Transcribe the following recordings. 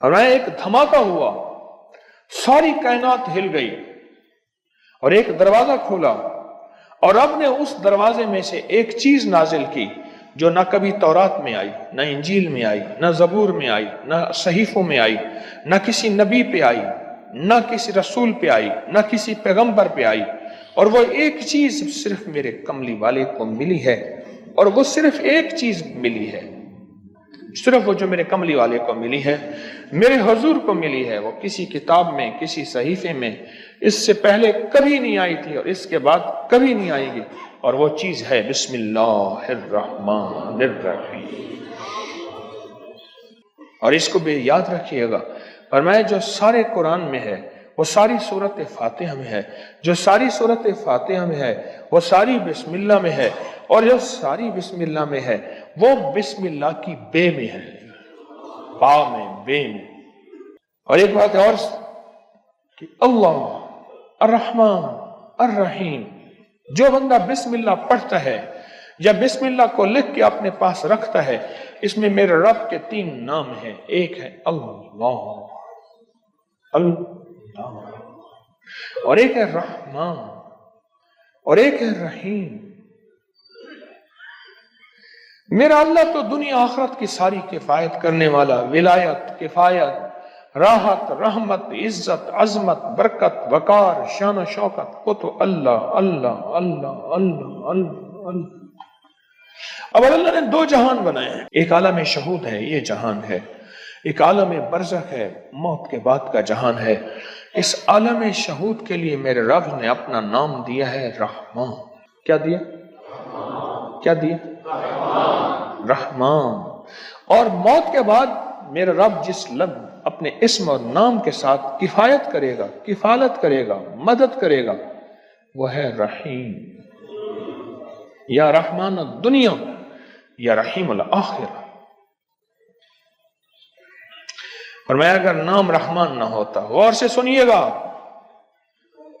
और वहां एक धमाका हुआ, सारी कायनात हिल गई और एक दरवाजा खोला और रब ने उस दरवाजे में से एक चीज नाजिल की जो ना कभी तौरात में आई, ना इंजील में आई, ना जबूर में आई, ना सहीफों में आई, ना किसी नबी पे आई, ना किसी रसूल पे आई, ना किसी पैगंबर पे आई। और वो एक चीज सिर्फ मेरे कमली वाले को मिली है, और वो सिर्फ एक चीज मिली है, सिर्फ वो जो मेरे कमली वाले को मिली है, मेरे हुजूर को मिली है। वो किसी किताब में, किसी सहीफे में इससे पहले कभी नहीं आई थी और इसके बाद कभी नहीं आएगी। और वो चीज है बिस्मिल्लाहिर्रहमानिर्रहीम। और इसको भी याद रखिएगा। और मैं जो सारे कुरान में है वो सारी सूरत फातिहा में है, जो सारी सूरत फातिहा में है वो सारी बिस्मिल्लाह में है, और जो सारी बिस्मिल्लाह में है वो बिस्मिल्लाह की बे में है, बा में, बे में। और एक बात और कि अल्लाह अर्रहमान अर्रहीम, जो बंदा बिस्मिल्लाह पढ़ता है या बिस्मिल्लाह को लिख के अपने पास रखता है, इसमें मेरे रब के 3 नाम हैं। एक है अल्लाह, और एक है रहमान, और एक है रहीम। मेरा अल्लाह तो दुनिया आखिरत की सारी किफायत करने वाला, विलायत, किफायत, राहत, रहमत, इज्जत, अजमत, बरकत, वकार, शान और शौकत, वो तो अल्लाह अल्लाह अल्लाह अल्लाह अल्लाह अल्लाह। अब अल्लाह ने 2 जहान बनाए हैं, एक आलम शहूद है, ये जहान है, एक आलम बरज़ख है, मौत के बाद का जहान है। इस आलम शहूद के लिए मेरे रब ने अपना नाम दिया है रहमान। क्या दिया? क्या दिया? रहमान। और मौत के बाद मेरा रब जिस लफ्ज़ अपने इस्म और नाम के साथ किफायत करेगा, किफालत करेगा, मदद करेगा, वो है रहीम। या रहमान दुनिया या रहीम आखिरा। और मैं अगर नाम रहमान ना होता, गौर से सुनिएगा,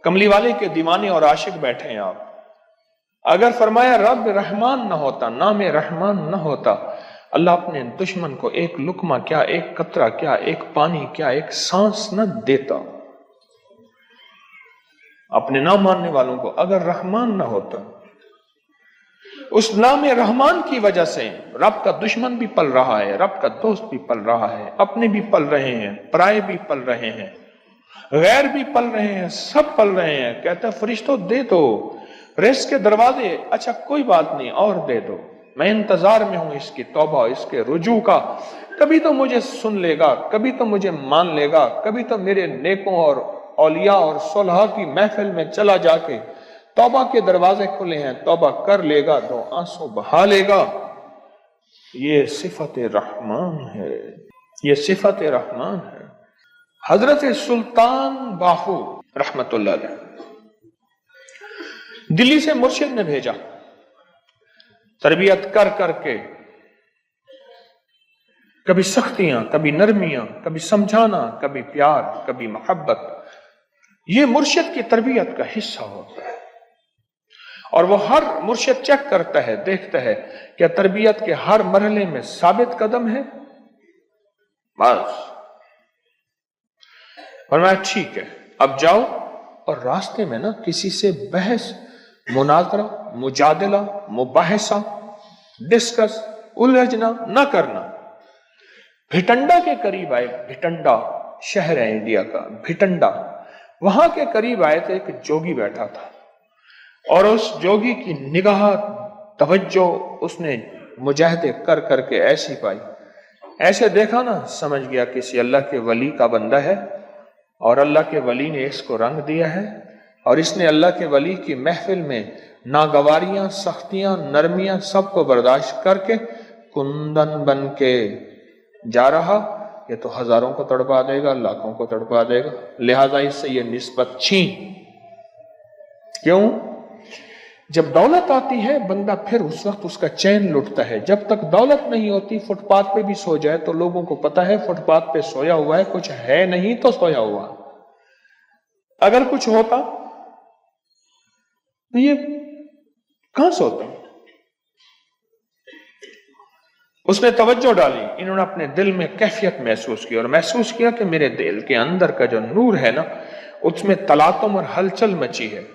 कमली वाले के दीवाने और आशिक बैठे हैं आप, अगर फरमाया रब रहमान ना होता, नाम रहमान ना होता, अल्लाह अपने दुश्मन को एक लुकमा क्या, एक कतरा क्या, एक पानी क्या, एक सांस न देता। अपने ना मानने वालों को अगर रहमान ना होता, उस नाम रहमान की वजह से रब का दुश्मन भी पल रहा है, रब का दोस्त भी पल रहा है, अपने भी पल रहे हैं, पराए भी पल रहे हैं, गैर भी पल रहे हैं, सब पल रहे हैं। कहता है फरिश्तों दे दो रिज़्क़ के दरवाजे, अच्छा कोई बात नहीं और दे दो, मैं इंतजार में हूं इसकी तौबा, इसके रुजू का। कभी तो मुझे सुन लेगा, कभी तो मुझे मान लेगा, कभी तो मेरे नेकों और औलिया और सुलहा की महफिल में चला जाके तौबा के दरवाजे खुले हैं, तौबा कर लेगा, 2 आंसू बहा लेगा। ये सिफत रहमान है, ये सिफत रहमान है। हजरत सुल्तान बाहू रहमतुल्लाह अलैह दिल्ली से मुर्शिद ने भेजा, तरबियत कर करके, कभी सख्तियां, कभी नरमियां, कभी समझाना, कभी प्यार, कभी मोहब्बत, ये मुर्शिद की तरबियत का हिस्सा होता है। और वो हर मुर्शिद चेक करता है, देखता है क्या तरबियत के हर मरहले में साबित कदम है, बस। और मैं ठीक है, अब जाओ और रास्ते में ना किसी से बहस, मुनाजरा, मुजादला, मुबाहिसा, डिस्कस, उलझना न करना। भिटंडा के करीब आए, भिटंडा शहर है इंडिया का, भिटंडा, वहां के करीब आए तो एक जोगी बैठा था, और उस जोगी की निगाह, तवज्जो उसने मुजाहदे कर करके ऐसी पाई, ऐसे देखा ना, समझ गया किसी अल्लाह के वली का बंदा है, और अल्लाह के वली ने इसको रंग दिया है, और इसने अल्लाह के वली की महफिल में नागवारियां, सख्तियां, नरमियां सबको बर्दाश्त करके कुंदन बन के जा रहा। ये तो हजारों को तड़पा देगा, लाखों को तड़पा देगा, लिहाजा इससे ये निस्बत छीन। क्यों? जब दौलत आती है बंदा फिर उस वक्त उसका चैन लुटता है, जब तक दौलत नहीं होती फुटपाथ पे भी सो जाए तो लोगों को पता है फुटपाथ पे सोया हुआ है, कुछ है नहीं तो सोया हुआ। अगर कुछ होता तो ये कहां सोता? उसने तवज्जो डाली, इन्होंने अपने दिल में कैफियत महसूस की और महसूस किया कि मेरे दिल के अंदर का जो नूर है ना, उसमें तलातुम और हलचल मची है।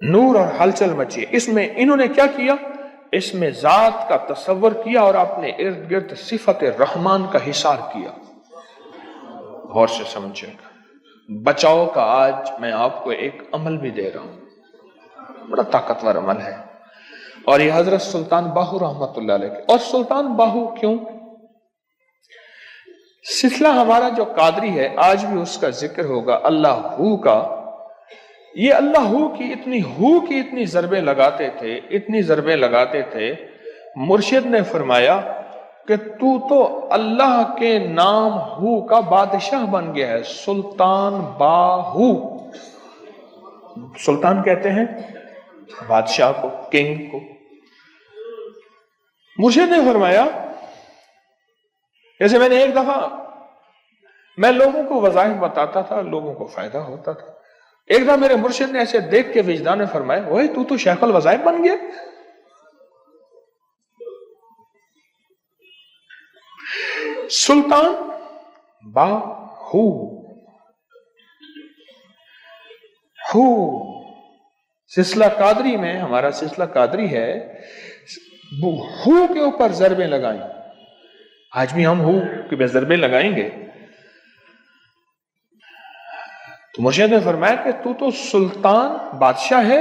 नूर और हलचल मची है। इसमें इन्होंने क्या किया, इसमें जात का तसव्वुर किया और अपने इर्द गिर्द सिफत रहमान का हिसार किया। गौर से समझिएगा, बचाव का आज मैं आपको एक अमल भी दे रहा हूं, बड़ा ताकतवर अमल है। और ये हजरत सुल्तान बाहू रहमतुल्लाह अलैह के। और सुल्तान बाहू क्यों, सिलसिला हमारा जो कादरी है आज भी उसका जिक्र होगा, अल्लाह हू का। ये अल्लाह हू की इतनी ज़रबे लगाते थे, इतनी ज़रबे लगाते थे, मुर्शिद ने फरमाया कि तू तो अल्लाह के नाम हू का बादशाह बन गया है। सुल्तान बाहू, सुल्तान कहते हैं बादशाह को, किंग को। मुर्शिद ने फरमाया, जैसे मैंने एक दफा मैं लोगों को वज़ाइफ बताता था, लोगों को फायदा होता था। एक दफा मेरे मुर्शिद ने ऐसे देख के विजदान ने फरमाया, वही तू तो शेखुल वज़ाइफ बन गया। सुल्तान बाहू, हू सिलसिला कादरी में, हमारा सिलसिला कादरी है, हू के ऊपर ज़रबें लगाई। आज भी हम हू के ज़रबें लगाएंगे। तो मुर्शिद ने फरमाया कि तू तो सुल्तान बादशाह है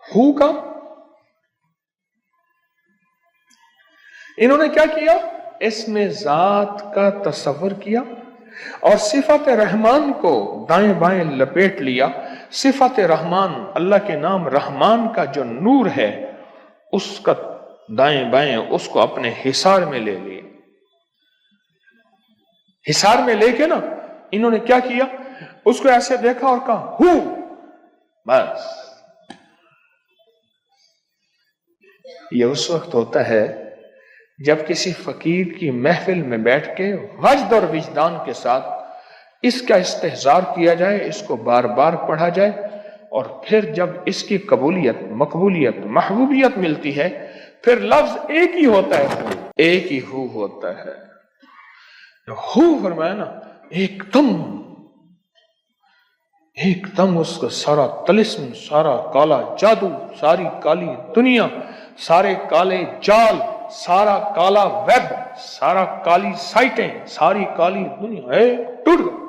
हू का। इन्होंने क्या किया, इसमें जात का तसव्वुर किया और सिफत रहमान को दाएं बाएं लपेट लिया। सिफत रहमान, अल्लाह के नाम रहमान का जो नूर है, उसका दाएं बाएं उसको अपने हिसार में ले लिया। हिसार में लेके ना इन्होंने क्या किया, उसको ऐसे देखा और कहा हू, बस। ये उस वक्त होता है जब किसी फकीर की महफिल में बैठ के वजद और विजदान के साथ इसका इस्तेहजार किया जाए, इसको बार बार पढ़ा जाए, और फिर जब इसकी कबूलियत, मकबूलियत, महबूबियत मिलती है, फिर लफ्ज एक ही होता है, एक ही हू होता है। हू फरमाया ना, एकदम उसका सारा तलिस्म, सारा काला जादू, सारी काली दुनिया, सारे काले जाल, सारा काला वेब, सारा काली साइटें, सारी काली दुनिया टूट गई।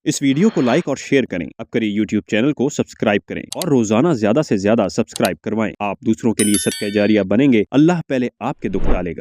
इस वीडियो को लाइक और शेयर करें। अब करिए YouTube चैनल को सब्सक्राइब करें और रोजाना ज्यादा से ज्यादा सब्सक्राइब करवाएं। आप दूसरों के लिए सदका जारिया बनेंगे, अल्लाह पहले आपके दुख टालेगा।